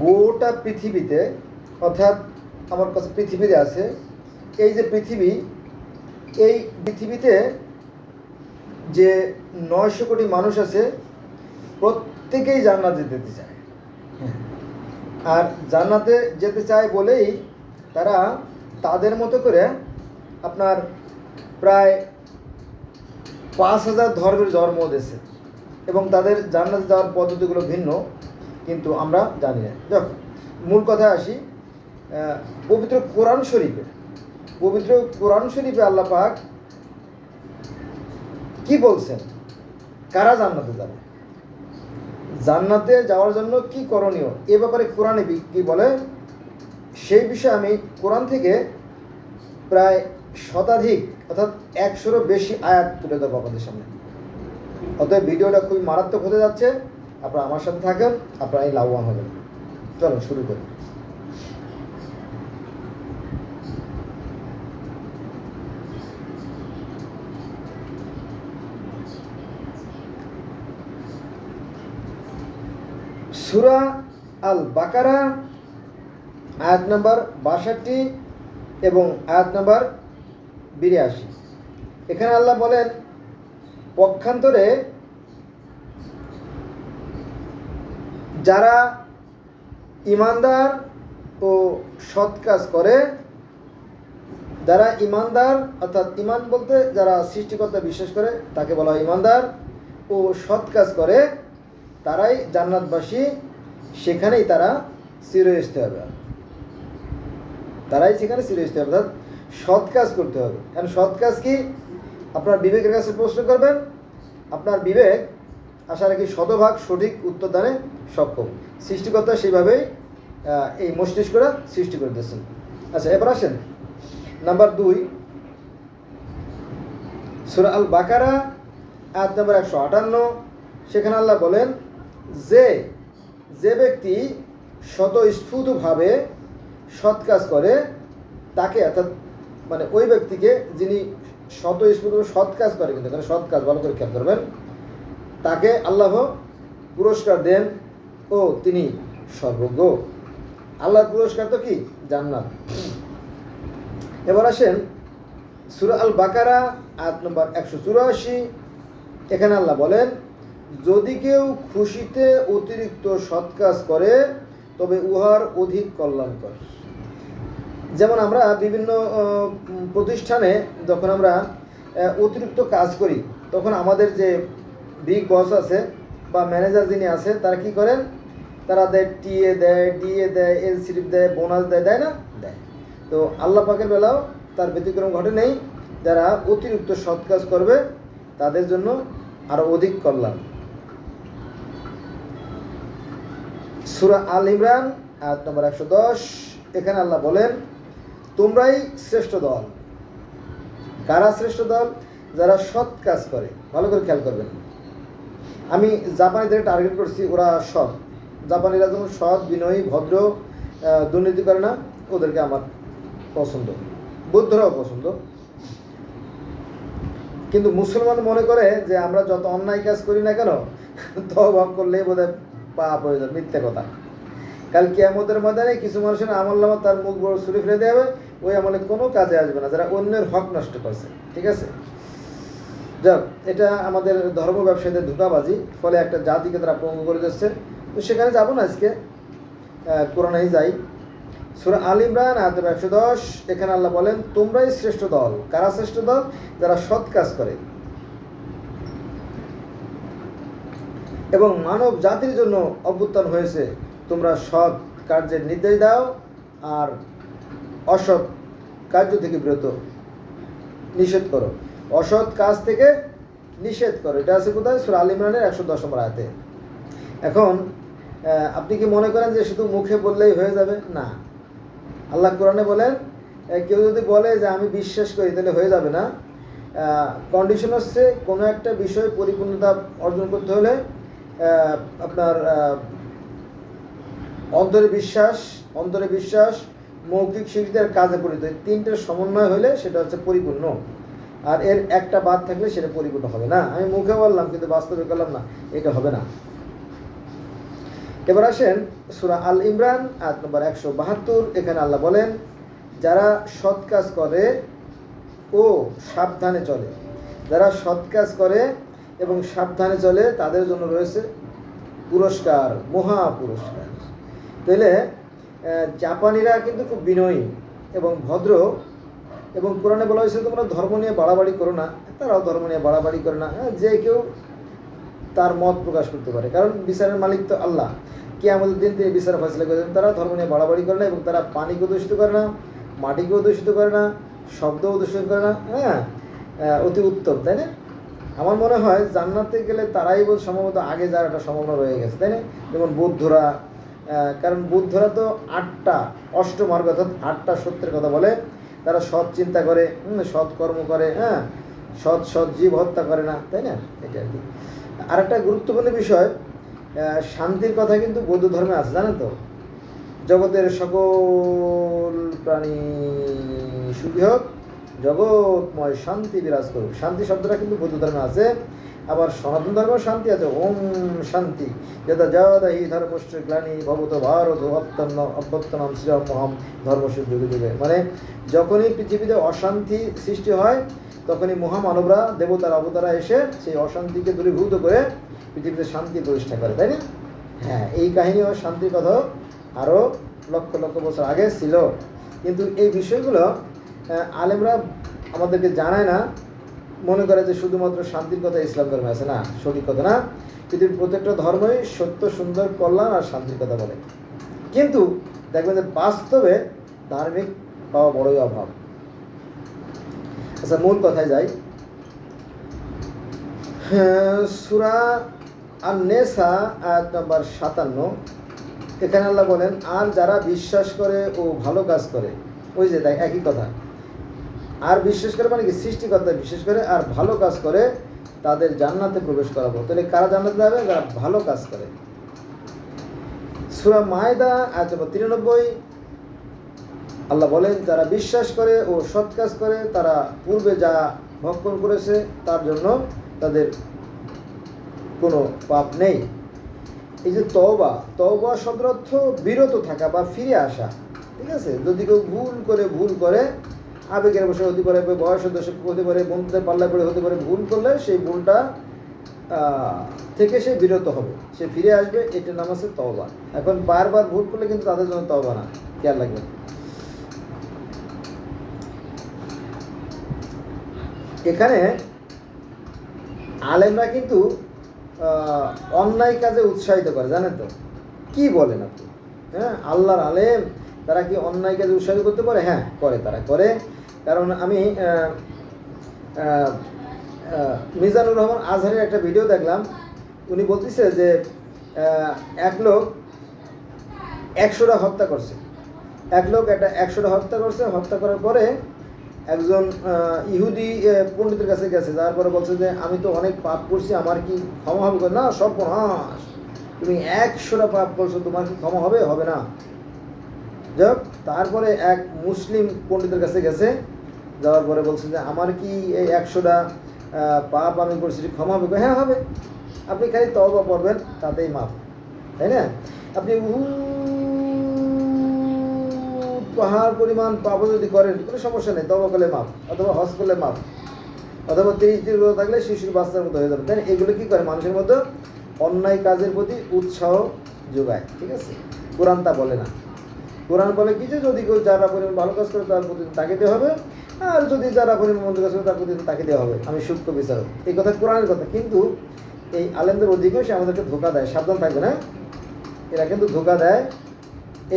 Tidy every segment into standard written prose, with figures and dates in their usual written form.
গোটা পৃথিবীতে, অর্থাৎ আমার কাছে পৃথিবীতে আছে, এই যে পৃথিবী, এই পৃথিবীতে যে 900 কোটি মানুষ আছে, প্রত্যেকেই জান্নাতে যেতে চায়। আর জান্নাতে যেতে চায় বলেই তারা তাদের মতো করে আপনার প্রায় 5000 ধর্মের জন্ম দিয়েছে, এবং তাদের জান্নাতে যাওয়ার পদ্ধতিগুলো ভিন্ন, কিন্তু আমরা জানি না। দেখ, মূল কথায় আসি। পবিত্র কোরআন শরীফে আল্লাহ পাক কি বলছেন, কারা জান্নাতে যাবে, জান্নাতে যাওয়ার জন্য কি করণীয়, এ ব্যাপারে কোরআনে কি বলে, সেই বিষয়ে আমি কোরআন থেকে প্রায় শতাধিক, অর্থাৎ 100-এরও বেশি আয়াত তুলে দেবো আপনাদের সামনে। অতএব ভিডিওটা খুবই মারাত্মক হতে যাচ্ছে। আপনারা আমার সাথে থাকেন, আপনারা এই লাভবান হবেন। চলো শুরু করি। সূরা আল বাকারা আয়াত নাম্বার 62 এবং আয়াত নাম্বার 82। এখানে আল্লাহ বলেন, পক্ষান্তরে যারা ঈমানদার ও সৎ কাজ করে, যারা ঈমানদার অর্থাৎ ঈমান বলতে যারা সৃষ্টিকর্তা বিশ্বাস করে তাকে বলা হয় ঈমানদার, ও সৎ কাজ করে তারাই জান্নাতবাসী, সেখানেই তারা চিরস্থায়ী হবে। অর্থাৎ সৎ কাজ করতে হবে। কারণ সৎ কাজ কি, আপনার বিবেকের কাছে প্রশ্ন করবেন, আপনার বিবেক আশা রাখি শতভাগ সঠিক উত্তর দানে সক্ষম। সৃষ্টিকর্তা সেইভাবেই এই মস্তিষ্কটা সৃষ্টি করে দিয়েছেন। আচ্ছা, এবার আসেন নাম্বার 2, সূরা আল বাকারা আয়াত নাম্বার 158। সেখানে আল্লাহ বলেন, যে ব্যক্তি স্বতঃস্ফূর্তভাবে সৎ কাজ করে তাকে, অর্থাৎ মানে ওই ব্যক্তিকে যিনি স্বতঃস্ফূর্তভাবে সৎ কাজ করে, কিন্তু এখানে সৎ কাজ ভালো করে খেয়াল করবেন, তাকে আল্লাহ পুরস্কার দেন ও তিনি সর্বজ্ঞ। আল্লাহর পুরস্কার তো কি? জান্নাত। এবার আসেন সূরা আল বাকারা আয়াত নম্বর 184। এখানে আল্লাহ বলেন, যদি কেউ খুশিতে অতিরিক্ত সৎ কাজ করে তবে উহার অধিক কল্যাণকর। যেমন আমরা বিভিন্ন প্রতিষ্ঠানে যখন আমরা অতিরিক্ত কাজ করি, তখন আমাদের যে বিগ বস আছে বা ম্যানেজার যিনি আছে, তারা কি করেন, তারা দেয় টিএ দেয়, ডিএ দেয়, এল স্লিপ দেয়, বোনাস দেয় না? দেয়। তো আল্লাহ পাকের বেলাও তার ব্যতিক্রম ঘটে নেই। যারা অতিরিক্ত সৎ কাজ করবে তাদের জন্য আরও অধিক কল্যাণ। সূরা আল ইমরান আয়াত নম্বর 110। এখানে আল্লাহ বলেন, তোমরাই শ্রেষ্ঠ দল। কারা শ্রেষ্ঠ দল? যারা সৎ কাজ করে। ভালো করে খেয়াল করবেন। আমি জাপানিদের টার্গেট করছি, ওরা সৎ। জাপানিরা যেমন সৎ, বিনয়ী, ভদ্র, দুর্নীতি করে না, ওদেরকে আমার পছন্দ, বৌদ্ধরাও পছন্দ। কিন্তু মুসলমান মনে করে যে আমরা যত অন্যায় কাজ করি না কেন, তওবা করলেই বোধহয় পাপ হয়ে যাবে। মিথ্যে কথা। কাল কিয়ামতের ময়দানে কিছু মানুষের আমলনামা তার মুখ বড় ছুরি ফেলে দেওয়া হবে, ওই আমলে কোনো কাজে আসবে না, যারা অন্যের হক নষ্ট করছে। ঠিক আছে? যাক, এটা আমাদের ধর্ম ব্যবসায়ীদের ধোঁকাবাজি, ফলে একটা জাতিকে তারা পঙ্গু করে দিচ্ছে। তো সেখানে যাবো না আজকে, কোরআনেই যাই। সূরা আল ইমরান আয়াত 110। এখানে আল্লাহ বলেন, তোমরাই শ্রেষ্ঠ দল। কারা শ্রেষ্ঠ দল? যারা সৎ কাজ করে এবং মানব জাতির জন্য অভ্যুত্থান হয়েছে। তোমরা সৎ কার্যের নির্দেশ দাও আর অসৎ কার্য থেকে বিরত নিষেধ করো। অসৎ কাজ থেকে নিষেধ করো। এটা আছে কোথায়? সূরা আল ইমরানের 110 নম্বর আয়াতে। এখন আপনি কি মনে করেন যে শুধু মুখে বললেই হয়ে যাবে? না। আল্লাহ কোরআনে বলেন, কেউ যদি বলে যে আমি বিশ্বাস করি, তাহলে হয়ে যাবে না। কন্ডিশন হচ্ছে, কোনো একটা বিষয়ে পরিপূর্ণতা অর্জন করতে হলে আপনার অন্তরে বিশ্বাস, মৌখিক স্বীকৃতি আর কাজে পরিণত, তিনটের সমন্বয় হলে সেটা হচ্ছে পরিপূর্ণ। আর এর একটা বাদ থাকলে সেটা পরিপূর্ণ হবে না। আমি মুখে বললাম কিন্তু বাস্তবে করলাম না, এটা হবে না। এবার আসেন সূরা আল ইমরান আয়াত নম্বর 172। এখানে আল্লাহ বলেন, যারা সৎ কাজ করে ও সাবধানে চলে, যারা সৎ কাজ করে এবং সাবধানে চলে তাদের জন্য রয়েছে পুরস্কার, মহা পুরস্কার। তাহলে জাপানিরা কিন্তু খুব বিনয়ী এবং ভদ্র, এবং কোরআনে বলা হয়েছে তোমরা ধর্ম নিয়ে বাড়াবাড়ি করো না। তারাও ধর্ম নিয়ে বাড়াবাড়ি করে না, যে কেউ তার মত প্রকাশ করতে পারে, কারণ বিচারের মালিক তো আল্লাহ। কিয়ামতের দিন তিনি বিচার ফয়সালা করে দেন। তারা ধর্ম নিয়ে বাড়াবাড়ি করে না, এবং তারা পানিকেও দূষিত করে না, মাটিকেও দূষিত করে না, শব্দও দূষিত করে না। অতি উত্তম, তাই না? আমার মনে হয় জান্নাতে গেলে তারাই সম্ভবত আগে যাওয়ার একটা সম্ভাবনা রয়ে গেছে, তাই না? যেমন বৌদ্ধরা, কারণ বৌদ্ধরা তো 8টা অষ্টমার্গ অর্থাৎ 8টা সত্যের কথা বলে। তারা সৎ চিন্তা করে, সৎ কর্ম করে, সৎ জীব হত্যা করে না, তাই না? এটা আর কি। আর একটা গুরুত্বপূর্ণ বিষয়, শান্তির কথা কিন্তু বৌদ্ধ ধর্মে আছে, জানেন তো? জগতের সকল প্রাণী সুখী হোক, জগৎময় শান্তি বিরাজ করুক। শান্তি শব্দটা কিন্তু বৌদ্ধ ধর্মে আছে। আবার সনাতন ধর্মেও শান্তি আছে, ওম শান্তি যদা যদাহি ধর্মশ্চ গ্লানি ভবত ভারত অভ্যর্থনম শ্রীরামহম ধর্মশ্চ যুগে যুগে। মানে যখনই পৃথিবীতে অশান্তি সৃষ্টি হয়, তখনই মহামানবরা, দেবতার অবতারা এসে সেই অশান্তিকে দূরীভূত করে পৃথিবীতে শান্তি প্রতিষ্ঠা করে, তাই না? হ্যাঁ, এই কাহিনী ও শান্তির কথা আরও লক্ষ লক্ষ বছর আগে ছিল, কিন্তু এই বিষয়গুলো আলেমরা আমাদেরকে জানায় না। মনে করে যে শুধুমাত্র শান্তির কথা ইসলাম ধর্মে আছে, না, সঠিক কথা না। পৃথিবীর প্রত্যেকটা ধর্মই সত্য, সুন্দর, কল্যাণ আর শান্তির কথা বলে, কিন্তু দেখবেন যে বাস্তবে ধার্মিক পাওয়া বড়ই অভাব। আচ্ছা, মূল কথায় যাই। সূরা আন-নিসা আয়াত নম্বর 57। এখানে আল্লাহ বলেন, আর যারা বিশ্বাস করে ও ভালো কাজ করে, ওই যে দেখ একই কথা, আর বিশ্বাস করে মানে কি, সৃষ্টিকর্তা বিশ্বাস করে আর ভালো কাজ করে, তাদের জান্নাতে প্রবেশ করাবো। তাহলে কারা জান্নাতে যাবে? যারা ভালো কাজ করে। সূরা মায়দা আয়াত নম্বর 93 আল্লাহ বলেন, যারা বিশ্বাস করে ও সৎ কাজ করে, তারা পূর্বে যা ভক্ষণ করেছে তার জন্য তাদের কোনো পাপ নেই। এই যে তওবা শব্দের অর্থ বিরত থাকা বা ফিরে আসা, ঠিক আছে? যদি কেউ ভুল করে, আবেগের বসে হতে পারে, বয়সের দোষে হতে পারে, বন্ধুদের পাল্লা করে হতে পারে, ভুল করলে সেই ভুলটা থেকে সে বিরত হবে, সে ফিরে আসবে, এটার নাম আছে তওবা। এখন বারবার ভুল করলে কিন্তু তাদের জন্য তওবা না, খেয়াল রাখবেন। এখানে আলেমরা কিন্তু অন্যায় কাজে উৎসাহিত করে, জানেন তো? কি বলেন আপনি? আল্লাহর আলেম তারা কি অন্যায় কাজে উৎসাহিত করতে পারে? হ্যাঁ, করে, তারা করে। কারণ আমি মিজানুর রহমান আজহারের একটা ভিডিও দেখলাম। উনি বলতেছে যে এক লোক 100টা হত্যা করছে। এক লোক 100টা হত্যা করছে। হত্যা করার পরে একজন ইহুদি পণ্ডিতের কাছে গেছে, যাওয়ার পরে বলছে যে আমি তো অনেক পাপ করছি, আমার কি ক্ষমা হবে? না, সর্বনাশ, তুমি 100টা পাপ করছো, তোমার কি ক্ষমা হবে? হবে না। যাক, তারপরে এক মুসলিম পণ্ডিতের কাছে গেছে, যাওয়ার পরে বলছে যে আমার কি এই 100টা পাপ আমি করছি, ক্ষমা হবে? হ্যাঁ, হবে। আপনি খালি তওবা পড়বেন, তাতেই মাপ, তাই না? আপনি পাহাড় পরিমাণ পাপও যদি করেন, কোনো সমস্যা নেই, তওবা করলে মাপ, অথবা হজ করলে মাপ, অথবা 30 দিন রোজা থাকলে শিশুর বাচ্চার মতো হয়ে যাবে, তাই না? এগুলো কি করে? মানুষের মধ্যে অন্যায় কাজের প্রতি উৎসাহ যোগায়, ঠিক আছে? কোরআন তা বলে না। কোরআন বলে কি, যে যদি কেউ যারা পরিমাণ ভালো কাজ করে তার প্রতি তাকিয়ে হবে, আর যদি যারা পরিমাণ মন্দ কাজ করে তার প্রতি তাকিয়ে হবে, আমি সূক্ষ্ম বিচারক। এই কথা কোরআনের কথা। কিন্তু এই আলেমদের অধিকাংশ আমাদেরকে ধোঁকা দেয়, সাবধান থাকবে না। এরা কিন্তু ধোঁকা দেয়।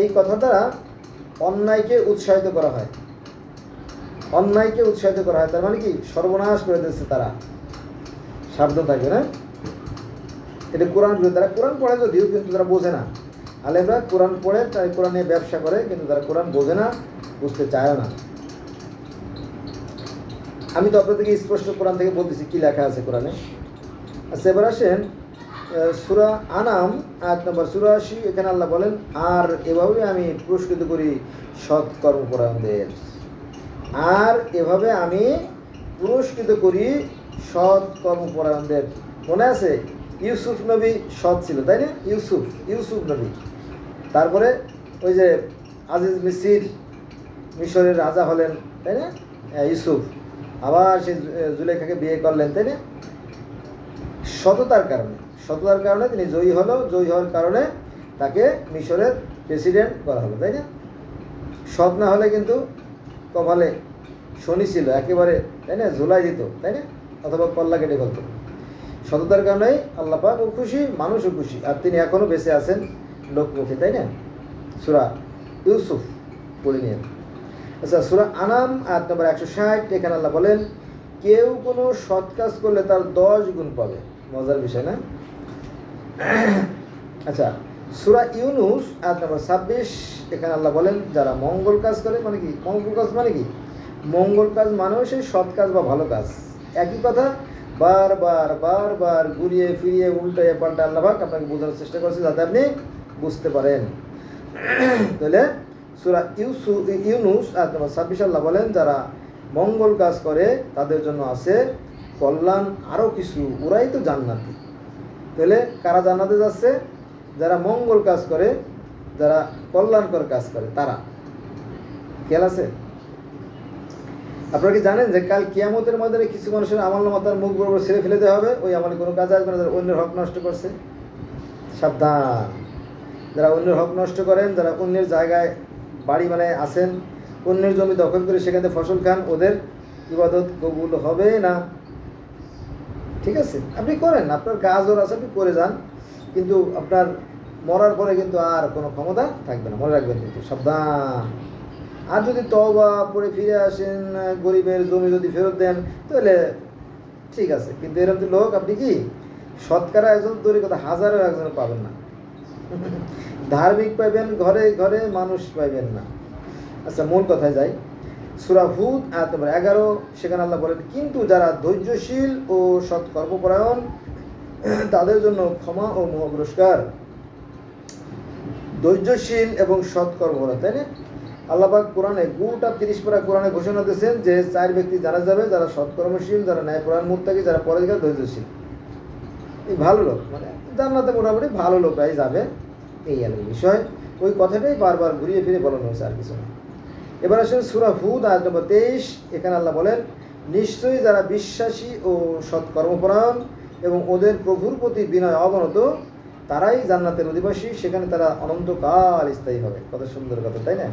এই কথাটা অন্যায়কে উৎসাহিত করা হয়, অন্যায়কে উৎসাহিত করা হয়, তার মানে কি সর্বনাশ করে দিচ্ছে তারা। সাবধান থাকবে না। এটা কোরআন বিরোধী। তারা কোরআন পড়ে যদিও, কিন্তু তারা বোঝে না। আলেমরা কোরআন পড়ে, তাই কোরআন নিয়ে ব্যবসা করে, কিন্তু তারা কোরআন বোঝে না, বুঝতে চায় না। আমি তো আপনাদেরকে স্পষ্ট কোরআন থেকে বলতেছি কি লেখা আছে কোরআনে। আচ্ছা, এবার আসেন সূরা আনাম আয়াত নম্বর 84। এখানে আল্লাহ বলেন, আর এভাবে আমি পুরস্কৃত করি সৎ কর্মপরায়ণদের। আর এভাবে আমি পুরস্কৃত করি সৎ কর্মপরায়ণদের। মনে আছে ইউসুফ নবী সৎ ছিল, তাই না? ইউসুফ নবী। তারপরে ওই যে আজিজ মিশরের রাজা হলেন, তাই না? ইউসুফ আবার সে জুলেখাকে বিয়ে করলেন, তাই না? সততার কারণে তিনি জয়ী হওয়ার কারণে তাকে মিশরের প্রেসিডেন্ট করা হলো, তাই না? সৎ না হলে কিন্তু কপালে শনি ছিল একেবারে, তাই না? ঝুলাই দিত, তাই না? অথবা কল্লা কেটে ফেলত। সততার কারণেই আল্লাহ পাকও খুশি, মানুষও খুশি, আর তিনি এখনও বেঁচে আছেন লোকমুখে, তাই না? সূরা ইউসুফ পড়ে নিয়ে। আচ্ছা, সূরা আনাম আয়াত নম্বর 160, এখানে আল্লাহ বলেন কেউ কোনো সৎ কাজ করলে তার 10 গুণ পাবে। মজার বিষয় না? আচ্ছা, সূরা ইউনুস আয়াত নম্বর 26, এখানে আল্লাহ বলেন যারা মঙ্গল কাজ করে, মানে কি মঙ্গল কাজ মানে কি? মঙ্গল কাজ মানেও সেই সৎ কাজ বা ভালো কাজ, একই কথা বারবার ঘুরিয়ে ফিরিয়ে উল্টাইয়ে পাল্টা আল্লাহ পাক আপনাকে বোঝানোর চেষ্টা করছে যাতে আপনি বুঝতে পারেন। তাহলে সূরা ইউনুস আয়াত নম্বর 26 আল্লাহ বলেন যারা মঙ্গল কাজ করে তাদের জন্য আছে কল্যাণ, আরও কিছু, ওরাই তো জান্নাতি। তাহলে কারা জান্নাতে যাচ্ছে? যারা মঙ্গল কাজ করে, যারা কল্যাণকর কাজ করে, তারা। খেয়াল আছে? আপনারা কি জানেন যে কাল কিয়ামতের ময়দানে কিছু মানুষের আমলনামা তার মুখ বরাবর ছেড়ে ফেলে দেওয়া হবে? ওই আমলে কোনো কাজ আসবে না যারা অন্যের হক নষ্ট করছে। সাবধান, যারা অন্যের হক নষ্ট করেন, যারা অন্যের জায়গায় বাড়ি বানায় আসেন, অন্যের জমি দখল করে সেখানে ফসল খান, ওদের ইবাদত কবুল হবে না। ঠিক আছে? আপনি করেন, আপনার কাজও আছে, আপনি করে যান, কিন্তু আপনার মরার পরে কিন্তু আর কোনো ক্ষমতা থাকবে না, মনে রাখবেন কিন্তু, সাবধান। আর যদি তওবা পরে ফিরে আসেন, গরিবের জমি যদি ফেরত দেন, তাহলে ঠিক আছে, কিন্তু এরকম লোক আপনি কি শতকরা একজন দূরের কথা হাজারও একজন পাবেন না। ধার্মিক পাইবেন ঘরে ঘরে, মানুষ পাইবেন না। আচ্ছা, মূল কথায় যাই। সূরা হুদ আয়াত নম্বর 11, সেখানে আল্লাহ বলেন কিন্তু যারা ধৈর্যশীল ও সৎ কর্মপরায়ণ তাদের জন্য ক্ষমা ও মহা পুরস্কার। ধৈর্যশীল এবং সৎ কর্মপরায়ণ, তাই না? আল্লাহ পাক কোরআনে গোটা 30 পারা কোরআনে ঘোষণা দিয়েছেন যে 4 ব্যক্তি জানা যাবে, যারা সৎকর্মশীল, যারা ন্যায়পরায়ণ, মুত্তাকী, যারা পরহেজগার, ধৈর্যশীল। এই ভালো লোক, মানে জান্নাতে মোটামুটি ভালো লোকরাই যাবে, এই আর বিষয়। ওই কথাটাই বারবার ঘুরিয়ে ফিরে বলানো হয়েছে, আর কিছু না। এবার আসেন সূরা হুদ আয়াত নম্বর 23, এখানে আল্লাহ বলেন নিশ্চয়ই যারা বিশ্বাসী ও সৎকর্মপরায়ণ এবং ওদের প্রভুর প্রতি বিনয় অবনত তারাই জান্নাতের অধিবাসী, সেখানে তারা অনন্তকাল স্থায়ী হবে। কত সুন্দর কথা, তাই না?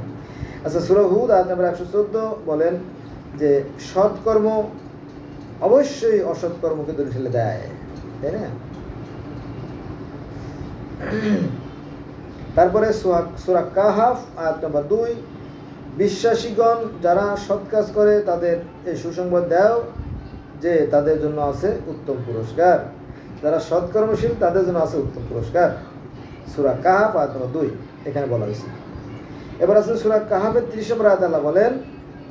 আচ্ছা, সূরা হুদ আয়াত নম্বর 114 বলেন যে সৎকর্ম অবশ্যই অসৎকর্মকে দূরে ঠেলে দেয়, তাই না? তারপরে সূরা কাহাফ আয়াত নম্বর 2, বিশ্বাসীগণ যারা সৎ কাজ করে তাদের এই সুসংবাদ দাও যে তাদের জন্য আছে উত্তম পুরস্কার। যারা সৎকর্মশীল তাদের জন্য আছে উত্তম পুরস্কার। সূরা কাহাফ আয়াত নম্বর 2 এখানে বলা হয়েছে। এবার আছে সূরা কাহাফের 30 নম্বর আয়াতে আল্লাহ বলেন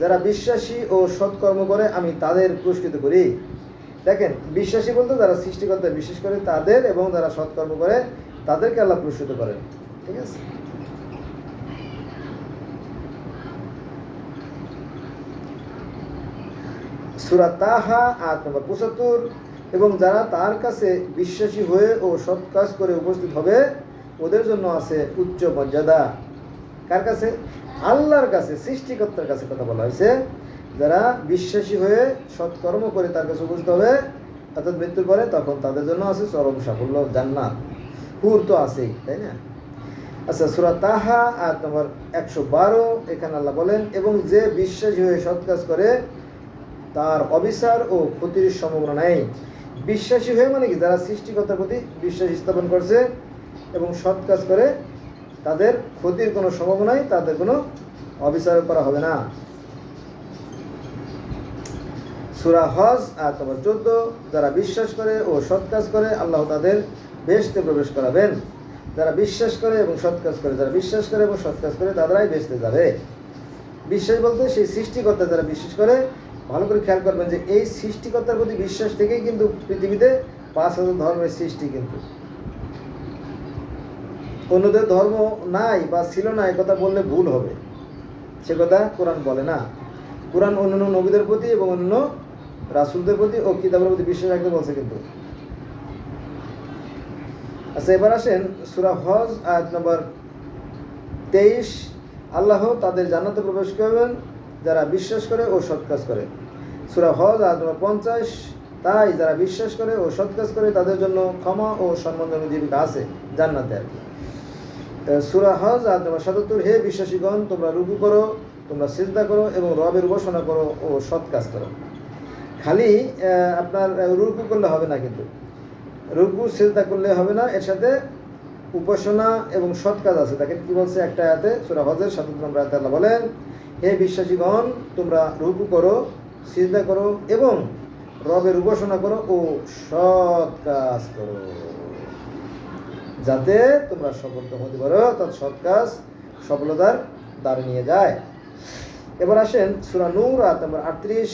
যারা বিশ্বাসী ও সৎকর্ম করে আমি তাদের পুরস্কৃত করি। দেখেন, বিশ্বাসী বলতে যারা সৃষ্টিকর্তায় বিশ্বাস করে তাদের, এবং যারা সৎকর্ম করে তাদেরকে আল্লাহ পুরস্কৃত করেন। ঠিক আছে? সূরা তাহা আয়াত নম্বর 75, এবং যারা তার কাছে বিশ্বাসী হয়ে ও সৎ কাজ করে উপস্থিত হবে ওদের জন্য আছে উচ্চ মর্যাদা। কার কাছে? আল্লাহর কাছে, সৃষ্টিকর্তার কাছে কথা বলা হয়েছে। যারা বিশ্বাসী হয়ে সৎকর্ম করে তার কাছে উপস্থিত হবে অর্থাৎ মৃত্যুর পরে, তখন তাদের জন্য আছে চরম সাফল্য, জান্নাত, হুর তো আছেই, তাই না? আচ্ছা, সূরা তাহা আয়াত নম্বর 112, এখানে আল্লাহ বলেন এবং যে বিশ্বাসী হয়ে সৎ কাজ করে তার অবিচার ও ক্ষতির সম্ভাবনা নেই। বিশ্বাসী হয়ে মানে কি? যারা সৃষ্টিকর্তার প্রতি বিশ্বাস স্থাপন করছে এবং সৎ কাজ করে তাদের ক্ষতির কোনো সম্ভাবনা নেই, তাদের কোনো অবিচার করা হবে না। সূরা হজ আয়াত নম্বর 14, যারা বিশ্বাস করে ও সৎ কাজ করে আল্লাহ তাদের বেহেশতে প্রবেশ করাবেন। যারা বিশ্বাস করে এবং সৎ কাজ করে, যারা বিশ্বাস করে এবং সৎ কাজ করে তারাই বেহেশতে যাবে। বিশ্বাস বলতে সেই সৃষ্টিকর্তা যারা বিশ্বাস করে, ভালো করে খেয়াল করবেন যে এই সৃষ্টিকর্তার প্রতি বিশ্বাস থেকেই কিন্তু পৃথিবীতে 5000 ধর্মের সৃষ্টি। কিন্তু অন্যদের ধর্ম নাই বা ছিল না এ কথা বললে ভুল হবে, সে কথা কোরআন বলে না। কোরআন অন্যান্য নবীদের প্রতি এবং অন্য রাসূলদের প্রতি ও কিতাবের প্রতি বিশ্বাস রাখতে বলছে। কিন্তু আচ্ছা, এবার আসেন সূরা হজ আয়াত নম্বর 23। আল্লাহ তাদের জান্নাতে প্রবেশ করবেন যারা বিশ্বাস করে ও সৎ কাজ করে। সূরা হজ আয়াত নম্বর 50। তাই যারা বিশ্বাস করে ও সৎ কাজ করে তাদের জন্য ক্ষমা ও সম্মানজনক জীবিকা আছে জান্নাতে আর কি। সূরা হজ আয়াত নম্বর 77। হে বিশ্বাসীগণ, তোমরা রুকু করো, তোমরা সিজদা করো এবং রবের উপাসনা করো ও সৎ কাজ করো। খালি আপনার রুকু করলে হবে না, কিন্তু রুকু সিজদা করলে হবে না, এর সাথে উপাসনা এবং সৎ কাজ আছে। দেখেন কি বলছে একটা আয়াতে, সূরা হজের 77 নম্বর আয়াতে আল্লাহ বলেন, হে বিশ্বাসীগণ, তোমরা রুকু করো, সিজদা করো এবং রবের উপাসনা করো ও সৎ কাজ করো, যাতে তোমরা সফলতা হতে পারো। অর্থাৎ সৎ কাজ সফলতার দ্বারে নিয়ে যায়। এবার আসেন সূরা নূর আয়াত নম্বর 38।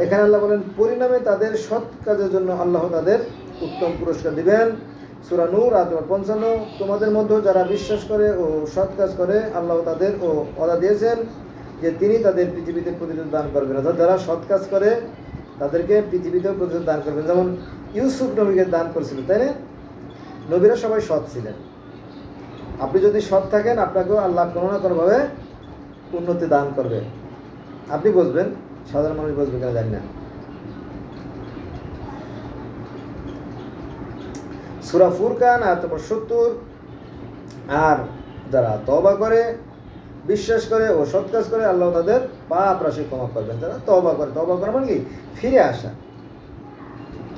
এখানে আল্লাহ বলেন, পরিণামে তাদের সৎ কাজের জন্য আল্লাহ তাদের উত্তম পুরস্কার দিবেন। সূরা নূর আয়াত নম্বর 55। তোমাদের মধ্যে যারা বিশ্বাস করে ও সৎ কাজ করে আল্লাহ তাদের ও ওয়াদা দিয়েছেন যে তিনি তাদের পৃথিবীতে প্রতিদান দান করবেন। অর্থাৎ যারা সৎ কাজ করে তাদেরকে পৃথিবীতেও প্রতিদান দান করবেন। যেমন ইউসুফ নবীকে দান করেছিল, তাই না? নবীরা সবাই সৎ ছিলেন। আপনি যদি সৎ থাকেন আপনাকেও আল্লাহ কোনো না কোনোভাবে উন্নতি দান করবে। আপনি বুঝবেন, সাধারণ মানুষ বুঝবে কেন জানি না। সূরা ফুরকান আয়াত নম্বর 70। আর যারা তওবা করে, বিশ্বাস করে ও সৎ কাজ করে আল্লাহ তাদের পাপ রাশি ক্ষমা করবেন। যারা তওবা করে, তওবা করা মানে কি? ফিরে আসা।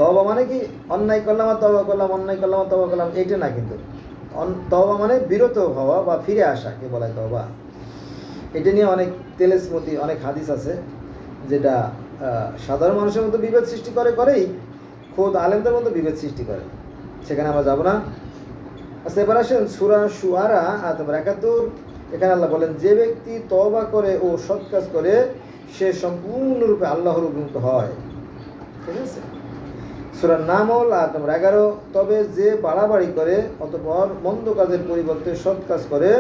তওবা মানে কি অন্যায় করলাম আর তওবা করলাম, অন্যায় করলাম আর তওবা করলাম, এইটা না। কিন্তু তওবা মানে বিরত হওয়া বা ফিরে আসা কে বলা হয় তওবা। এটা নিয়ে অনেক তেলেসমতি অনেক হাদিস আছে, যেটা সাধারণ মানুষের মধ্যে বিভেদ সৃষ্টি করেই খোদ আলেমদের মধ্যে বিভেদ সৃষ্টি করে। সেখানে আমরা যাব না। আচ্ছা, এবার আসেন সূরা শুআরা আয়াত নম্বর 71। এখানে আল্লাহ বলেন, যে ব্যক্তি তওবা করে ও সৎ কাজ করে সে সম্পূর্ণরূপে আল্লাহর অভিমুখ হয়। ঠিক আছে? সূরা নামল আয়াত নম্বর 11। তবে যে বাড়াবাড়ি করে অতঃপর মন্দ কাজের পরিবর্তে সৎ কাজ করে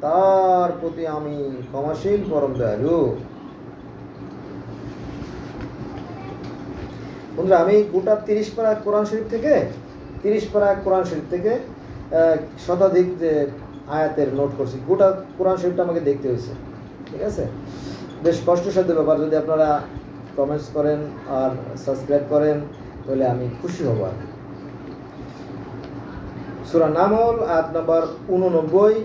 তার প্রতি আমি ক্ষমাশীল পরম দয়ালু। বন্ধুরা, আমি গোটা 30 পারা কোরআন শরীফ থেকে শতাধিক যে আয়াতের নোট করছি। গোটা কোরআন শরীফটা আমাকে দেখতে হয়েছে। ঠিক আছে? বেশ কষ্টসাধ্য ব্যাপার। যদি আপনারা কমেন্টস করেন আর সাবস্ক্রাইব করেন তাহলে আমি খুশি হব। আর সূরা নামল আয়াত নম্বর 89।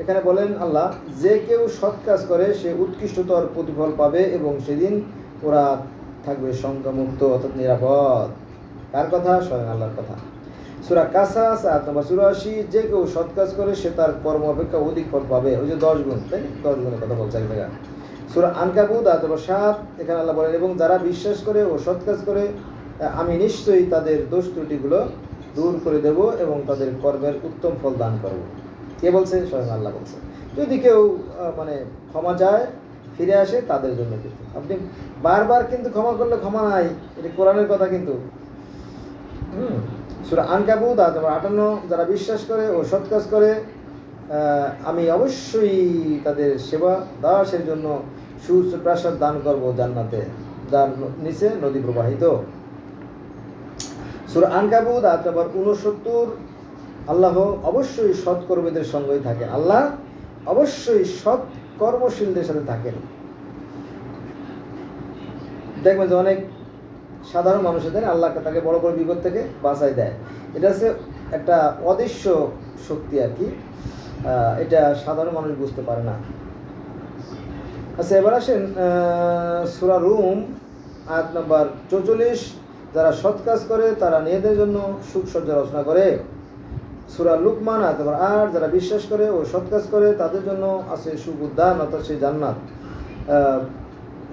এখানে বলেন আল্লাহ, যে কেউ সৎ কাজ করে সে উৎকৃষ্টতর প্রতিফল পাবে এবং সেদিন ওরা থাকবে শঙ্কামুক্ত, অর্থাৎ নিরাপদ। কার কথা? স্বয়ং আল্লাহর কথা। সূরা কাসাস আয়াত নম্বর 84। যে কেউ সৎ কাজ করে সে তার কর্ম অপেক্ষা অধিক ফল পাবে। ওই যে 10 গুণ, তাই না? 10 গুণের কথা বলছে এক জায়গায়। সূরা আনকাবুত আয়াত নম্বর 7। এখানে আল্লাহ বলেন, এবং যারা বিশ্বাস করে ও সৎ কাজ করে আমি নিশ্চয়ই তাদের দোষ ত্রুটিগুলো দূর করে দেব এবং তাদের কর্মের উত্তম ফল দান করব। কে বলছে? স্বয়ং আল্লাহ বলছে। যদি কেউ ক্ষমা চায়, ফিরে আসে, তাদের জন্য। কিন্তু আপনি বারবার কিন্তু ক্ষমা করলে ক্ষমা নাই, এটা কোরআনের কথা। কিন্তু সূরা আনকাবুত আয়াত নম্বর 58। যারা বিশ্বাস করে ও সৎ কাজ করে আমি অবশ্যই তাদের সেবা দাসের জন্য সুপ্রাসাদ দান করব জান্নাতে, যার নিচে নদী প্রবাহিত। সূরা আনকাবুত আয়াত নম্বর 69। আল্লাহ অবশ্যই সৎ কর্মীদের সঙ্গেই থাকেন। আল্লাহ অবশ্যই সৎ কর্মশীলদের সাথে থাকেন। দেখবেন যে অনেক সাধারণ মানুষদের আল্লাহ তাকে বড় বড় বিপদ থেকে বাঁচাই দেয়। এটা হচ্ছে একটা অদৃশ্য শক্তি আর কি। এটা সাধারণ মানুষ বুঝতে পারে না। আচ্ছা, এবার আসেন সূরা রুম আয়াত নম্বর 44। যারা সৎ কাজ করে তারা নিজেদের জন্য সুখসজ্জা রচনা করে। সূরা লুকমান আয়াত নম্বর 8। যারা বিশ্বাস করে ও সৎ কাজ করে তাদের জন্য আছে সুখ উদ্যান, অর্থাৎ সেই জান্নাত।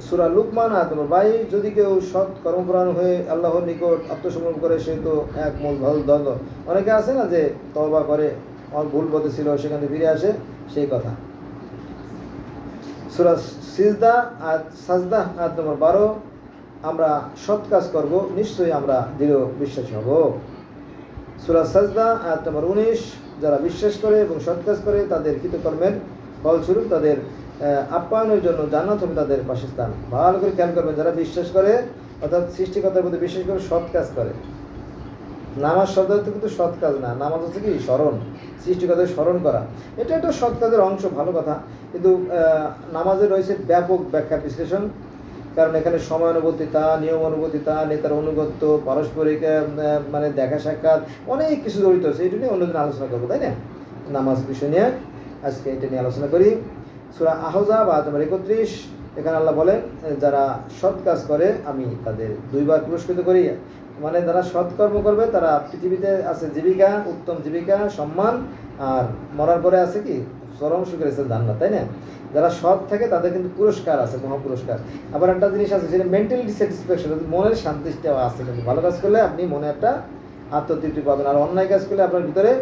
সূরা লুকমান আয়াত নম্বর 22। যদি কেউ সৎ কর্মপরায়ণ হয়ে আল্লাহর নিকট আত্মসমর্পণ করে সে তো এক মূল ভালো দল। অনেকে আছে না যে তওবা করে, আমার ভুল পথে ছিল, সেখান থেকে ফিরে আসে, সেই কথা। সূরা সাজদা আয়াত নম্বর 12। আমরা সৎ কাজ করব, নিশ্চয়ই আমরা দৃঢ় বিশ্বাসী হব। সূরা সাজদা আয়াত নম্বর 19। যারা বিশ্বাস করে এবং সৎ কাজ করে তাদের কৃতকর্মের ফলস্বরূপ তাদের আপ্যায়নের জন্য জান্নাত হবে তাদের বাসস্থান। ভালো করে খেয়াল করবেন, যারা বিশ্বাস করে অর্থাৎ সৃষ্টিকর্তার প্রতি বিশ্বাস করে সৎ কাজ করে নামাজ শব্দ কিন্তু সৎ কাজ না, নামাজ হচ্ছে কি স্মরণ, সৃষ্টিকর্তাকে স্মরণ করা। এটা একটা সৎ কাজের অংশ, ভালো কথা। কিন্তু নামাজে রয়েছে ব্যাপক ব্যাখ্যা বিশ্লেষণ, কারণ এখানে সময়ানুবর্তিতা, নিয়ম অনুবর্তিতা, নেতার অনুগত্য, পারস্পরিক মানে দেখা সাক্ষাৎ, অনেক কিছু জড়িত আছে। এটা নিয়ে অন্যদিন আলোচনা করবো, তাই না? নামাজ বিষয় নিয়ে আজকে এটা নিয়ে আলোচনা করি। সূরা আহজাব আয়াত নম্বর 31, এখানে আল্লাহ বলেন যারা সৎ কাজ করে আমি তাদের 2 বার পুরস্কৃত করি। মানে যারা সৎকর্ম করবে তারা পৃথিবীতে আছে জীবিকা, উত্তম জীবিকা, সম্মান, আর মরার পরে আছে কি চরম সুখের জান্নাত, তাই না? যারা সৎ থাকে তাদের কিন্তু পুরস্কার আছে, মহাপুরস্কার। আবার একটা জিনিস আছে যেটা মেন্টালি স্যাটিসফ্যাকশন, মনের শান্তিটা আছে। কিন্তু ভালো কাজ করলে আপনি মনে একটা আত্মতৃপ্তি পাবেন, আর অন্যায় কাজ করলে আপনার ভিতরে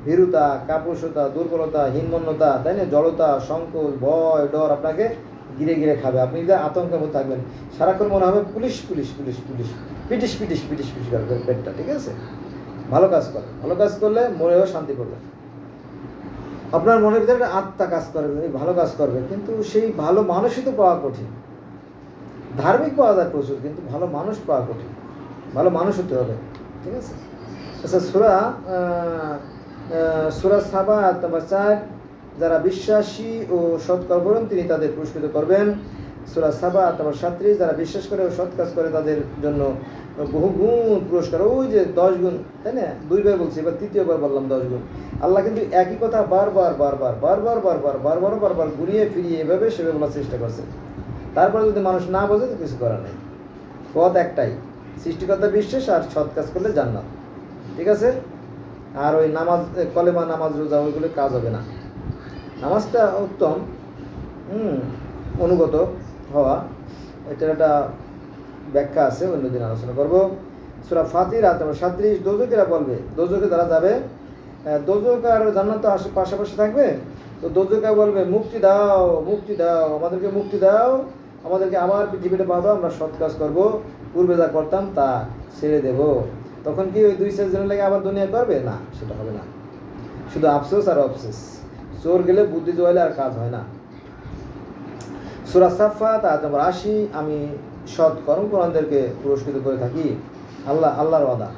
ভীরুতা, কাপুরুষতা, দুর্বলতা, হীনমন্যতা, তাই না, জড়তা, সংকোচ, ভয়, ডর আপনাকে গিরে গিরে খাবে। আপনি যে আতঙ্কের মধ্যে থাকবেন, সারাক্ষণ মনে হবে পুলিশ পুলিশ পুলিশ পুলিশ, পিটিশ পিটিশ পিটিশ পিটিশ করবে পেটটা, ঠিক আছে? ভালো কাজ করে, ভালো কাজ করলে মনেও শান্তি করবে। আপনার মনের ভিতরে একটা আত্মা কাজ করবে, ভালো কাজ করবে, কিন্তু সেই ভালো মানুষই তো পাওয়া কঠিন। ধার্মিক পাওয়া যায় প্রচুর, কিন্তু ভালো মানুষ পাওয়া কঠিন। ভালো মানুষ হতে হবে, ঠিক আছে? আচ্ছা, সূরা সাবা আয়াত নম্বর 4, যারা বিশ্বাসী ও সৎকর্ম করেন তিনি তাদের পুরস্কৃত করবেন। সূরা সাবা আয়াত নম্বর 37, যারা বিশ্বাস করে ও সৎ কাজ করে তাদের জন্য বহু গুণ পুরস্কার। ওই যে 10 গুণ, তাই না? 2 বার বলছি, এবার 3য় বললাম 10 গুণ। আল্লাহ কিন্তু একই কথা বারবার বারবার বারবার বারবার বারবার বারবার ঘুরিয়ে ফিরিয়ে এভাবে সেভাবে বলার চেষ্টা করছে। তারপরে যদি মানুষ না বোঝে তো কিছু করার নেই, পথ একটাই, সৃষ্টিকর্তা বিশ্বাস আর সৎ কাজ করলে জান্নাত, ঠিক আছে? আর ওই নামাজ, কলেমা, নামাজ, রোজা, ওইগুলো কাজ হবে না। নামাজটা উত্তম, অনুগত হওয়া, এটার একটা ব্যাখ্যা আছে, অন্যদিন আলোচনা করবো। সূরা ফাতির আয়াত নম্বর 37, দোজখেরা বলবে, দোজখে যারা যাবে, দোজখ আর জান্নাত তো পাশাপাশি থাকবে, তো দোজখে বলবে মুক্তি দাও, মুক্তি দাও, আমাদেরকে মুক্তি দাও, আমাদেরকে আবার পৃথিবীতে পাবো, আমরা সৎ কাজ করবো, পূর্বে যা করতাম তা ছেড়ে দেব। তখন কি ওই 2-4 জনের লাগে আবার দুনিয়া করবে? না, সেটা হবে না। শুধু আফসোস আর আফসোস, চোর গেলে বুদ্ধি জোয়ালে আর কাজ হয় না। সূরা সাফফাত আয়াত নম্বর 80, আমি সৎ কর্মকর্তাদেরকে পুরস্কৃত করে থাকি, আল্লাহর ওয়াদা।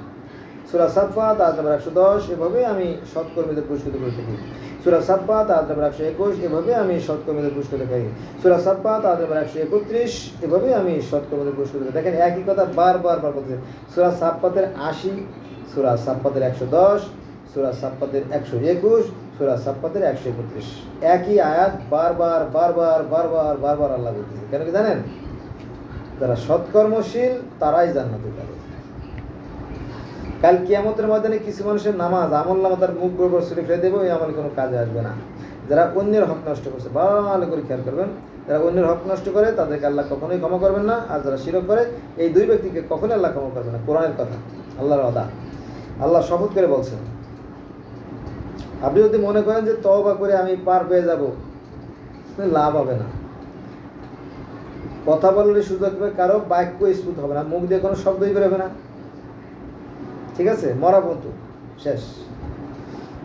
সূরা সাফফাত আয়াত নম্বর 110, এভাবে আমি সৎকর্মীদের পুরস্কৃত করে থাকি। সূরা সাফফাত আয়াত নম্বর 121, এভাবে আমি সৎকর্মীদের পুরস্কৃত করি। সূরা সাফফাত আয়াত নম্বর 131, এভাবে আমি সৎকর্মীদের পুরস্কৃত করি। দেখেন একই কথা বারবার বলছে। সূরা সাফফাতের 80, সূরা সাফফাতের 110, সূরা সাফফাতের 121, সূরা সাফফাতের 131, একই আয়াত বারবার বারবার বারবার বারবার আল্লাহ বলতেছে। কেন কি জানেন? যারা সৎকর্মশীল তারাই জান্নাতে যাবে। কাল কিয়ামতের ময়দানে কিছু মানুষের নামাজ আমলনামা তার মুখ বরাবর ছুঁড়ে ফেলে দেবে, ওই আমল কোনো কাজে আসবে না। যারা অন্যের হক নষ্ট করছে, ভালো করে খেয়াল করবেন, যারা অন্যের হক নষ্ট করে তাদেরকে আল্লাহ কখনোই ক্ষমা করবেন না, আর যারা শিরক করে এই 2 ব্যক্তিকে কখনোই আল্লাহ ক্ষমা করবেন না। কোরআনের কথা, আল্লাহর ওয়াদা, আল্লাহ শপথ করে বলছেন। আপনি যদি মনে করেন যে তওবা করে আমি পার পেয়ে যাব, লাভ হবে না। কথা বললে সুযোগ পাবে, কারো বাক্য স্ফুট হবে না, মুখ দিয়ে কোনো শব্দই বেরোবে না, ঠিক আছে? মরা পর্যন্ত শেষ।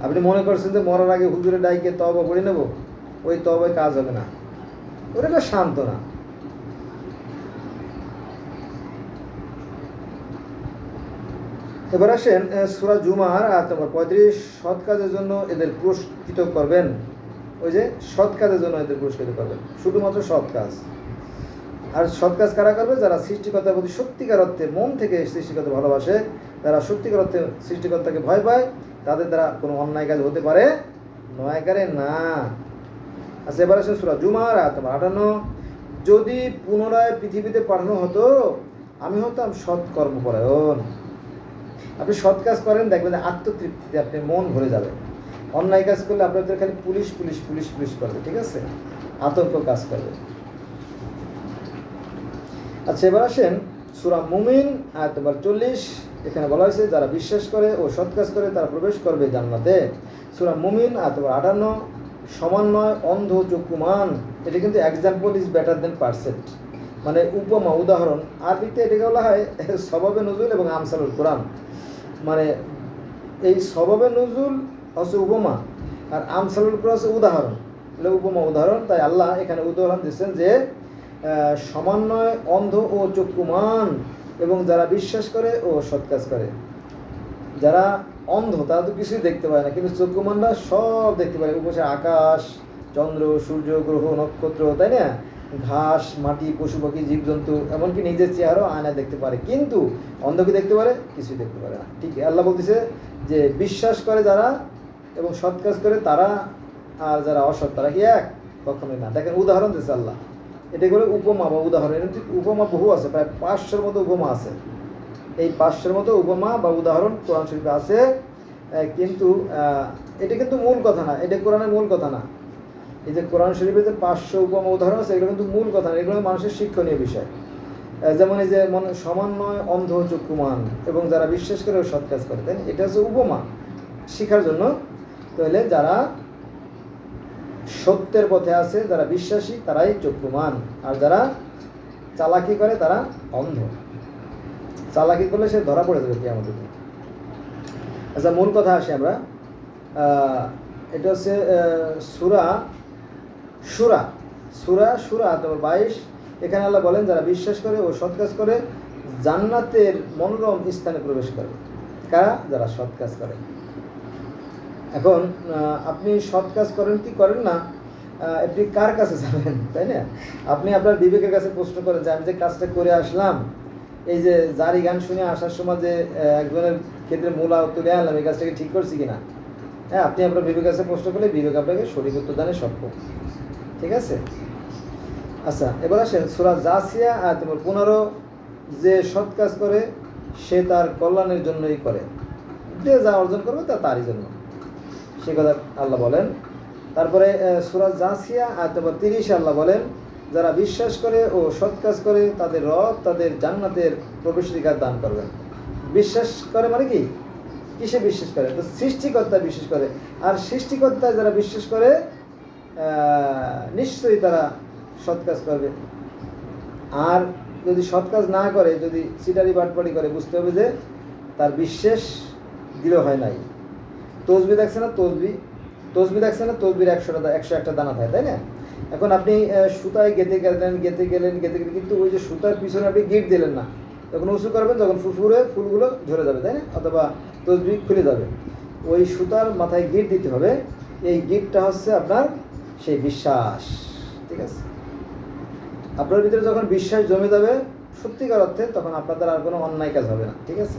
আপনি মনে করছেন যে মরার আগে হুজুরে ডাইকে তওবা করে নেব, ওই তওবায় কাজ হবে না, ওটা একটা সান্ত্বনা। এবার আসেন সূরা জুমার আয়াত নম্বর 35, সৎ কাজের জন্য এদের পুরস্কৃত করবেন। ওই যে সৎ কাজের জন্য এদের পুরস্কৃত করবেন, শুধুমাত্র সৎ কাজ। আর সৎ কাজ কারা করবে? যারা সৃষ্টিকর্তার প্রতি সত্যিকার অর্থে মন থেকে সৃষ্টিকর্তা ভালোবাসে, যারা সত্যিকার অর্থে সৃষ্টিকর্তাকে ভয় পায়, তাদের দ্বারা কোনো অন্যায় কাজ হতে পারে নয়াকারে না। আচ্ছা, এবার আসেন সূরা জুমার আয়াত নম্বর 58, যদি পুনরায় পৃথিবীতে পাঠানো হতো আমি হতাম সৎ কর্মপরায়ণ। আপনি সৎ কাজ করেন, দেখবেন আত্মতৃপ্তিতে আপনি মন ভরে যাবে। অন্যায় কাজ করলে আপনাদের খালি পুলিশ পুলিশ পুলিশ পুলিশ করবে, ঠিক আছে? আতঙ্ক কাজ করবে। আচ্ছা, এবার আসেন সূরা মুমিন আয়াত নম্বর 40, এখানে বলা হয়েছে যারা বিশ্বাস করে ও সৎ কাজ করে তারা প্রবেশ করবে জান্নাতে। সূরা মুমিন আয়াত নম্বর 58, সমন্বয় অন্ধ চক্ষুমান, এটা কিন্তু example is better then percept, মানে উপমা, উদাহরণ। আরবিতে এটাকে বলা হয় সবাবে নজুল এবং আমসালুল কোরআন। মানে এই সবাবে নজুল হচ্ছে উপমা, আর আমসালুল কোরআন হচ্ছে উদাহরণ, তাহলে উপমা উদাহরণ। তাই আল্লাহ এখানে উদাহরণ দিচ্ছেন যে সমন্বয় অন্ধ ও চক্ষুমান এবং যারা বিশ্বাস করে ও সৎ কাজ করে। যারা অন্ধ তারা তো কিছুই দেখতে পায় না, কিন্তু চক্ষুমানরা সব দেখতে পারে। উপসে আকাশ, চন্দ্র, সূর্য, গ্রহ, নক্ষত্র, তাই না, ঘাস, মাটি, পশু পাখি, জীবজন্তু, এমনকি নিজের চেহারাও আয়নায় দেখতে পারে। কিন্তু অন্ধ কি দেখতে পারে? কিছুই দেখতে পারে না। ঠিক আল্লাহ বলতেছে যে বিশ্বাস করে যারা এবং সৎ কাজ করে তারা আর যারা অসৎ তারা কি এক? কখনোই না। দেখেন উদাহরণ দিচ্ছে আল্লাহ, এটা করে উপমা বা উদাহরণ। এর উপমা বহু আছে, প্রায় 500-র মতো উপমা আছে। এই 500-র মতো উপমা বা উদাহরণ কোরআন শরীফে আছে। কিন্তু এটা কিন্তু মূল কথা না, এটা কোরআনের মূল কথা না। এই যে কোরআন শরীফে যে 500 উপমা উদাহরণ আছে, এগুলো কিন্তু মূল কথা না, এগুলো মানুষের শিক্ষণীয় বিষয়। যেমন এই যে সমন্বয় অন্ধ চক্ষুমান এবং যারা বিশ্বাস করে ও সৎ কাজ করে, তাই না, এটা হচ্ছে উপমা শিখার জন্য। তাহলে যারা সত্যের পথে আছে, যারা বিশ্বাসী, তারাই চক্ষুমান, আর যারা চালাকি করে তারা অন্ধ। চালাকি করলে সে ধরা পড়ে যাবে কিয়ামতের দিন। আচ্ছা, মূল কথা আসি আমরা। এটা হচ্ছে সূরা সূরা 22। এখানে আল্লাহ বলেন যারা বিশ্বাস করে ও সৎ কাজ করে জান্নাতের মনোরম স্থানে প্রবেশ করে। কারা? যারা সৎ কাজ করে। এখন আপনি সৎ কাজ করেন কি করেন না, আপনি কার কাছে যাবেন, তাই না? আপনি আপনার বিবেকের কাছে প্রশ্ন করেন যে আমি যে কাজটা করে আসলাম, এই যে জারি গান শুনে আসার সময় যে একজনের ক্ষেত্রে মূলা তুলে আনলাম, এই কাজটাকে ঠিক করছি কিনা। হ্যাঁ, আপনি আপনার বিবেকের কাছে প্রশ্ন করলে বিবেক আপনাকে সঠিক উত্তর দানে সক্ষম। ঠিক আছে? আচ্ছা, এবার আসেন সূরা জাসিয়া আয়াত নম্বর 15। যে সৎ কাজ করে সে তার কল্যাণের জন্যই করে, যে যা অর্জন করবে তা তারই জন্য, সে কথা আল্লাহ বলেন। তারপরে সূরা জাসিয়া আয়াত নম্বর 30 আল্লাহ বলেন যারা বিশ্বাস করে ও সৎ কাজ করে তাদের রব তাদের জান্নাতের প্রবেশাধিকার দান করবেন। বিশ্বাস করে মানে কি? কিসে বিশ্বাস করে? তো সৃষ্টিকর্তা বিশ্বাস করে, আর সৃষ্টিকর্তায় যারা বিশ্বাস করে নিশ্চয়ই তারা সৎ কাজ করবে। আর যদি সৎ কাজ না করে, যদি চিটারি বাটপাড়ি করে, বুঝতে হবে যে তার বিশ্বাস দৃঢ় হয় নাই। তসবি দেখছে না, তসবি দেখছে না, তসবির 101টা দানা থাকে, তাই না? এখন আপনি সুতায় গেঁথে গেলেন, কিন্তু ওই যে সুতার পিছনে আপনি গিট দিলেন না, তখন উঁচু করবেন, যখন ফুরফুরে ফুলগুলো ঝরে যাবে, তাই না? অথবা তসবি খুলে যাবে। ওই সুতার মাথায় গিট দিতে হবে। এই গিটটা হচ্ছে আপনার সেই বিশ্বাস। ঠিক আছে? আপনার ভিতরে যখন বিশ্বাস জমে যাবে সত্যিকার অর্থে, তখন আপনাদের আর কোনো অন্যায় কাজ হবে না। ঠিক আছে?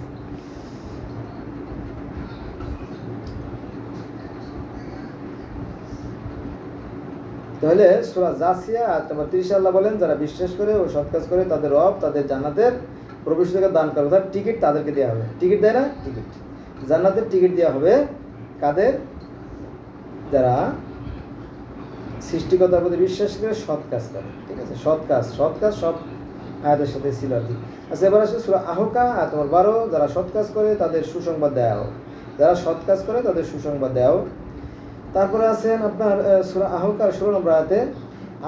তাহলে সূরা জাসিয়া আয়াত নম্বর 30 আল্লাহ বলেন যারা বিশ্বাস করে ও সৎ কাজ করে তাদের রব তাদের জান্নাতের প্রবেশাধিকার দান করবে। তার টিকিট তাদেরকে দেওয়া হবে। টিকিট দেয় না? টিকিট, জান্নাতের টিকিট দেওয়া হবে কাদের? যারা সৃষ্টিকর্তার প্রতি বিশ্বাস করে সৎ কাজ করে। ঠিক আছে? সৎ কাজ সব আয়াতের সাথে ছিল আর কি। আচ্ছা, এবার আসে সূরা আহকা আয়াত নম্বর 12। যারা সৎ কাজ করে তাদের সুসংবাদ দেওয়া হোক। যারা সৎ কাজ করে তাদের সুসংবাদ দেওয়া হোক। তারপরে আছেন আপনার সূরা আহকার 16 নম্বর আয়াতে,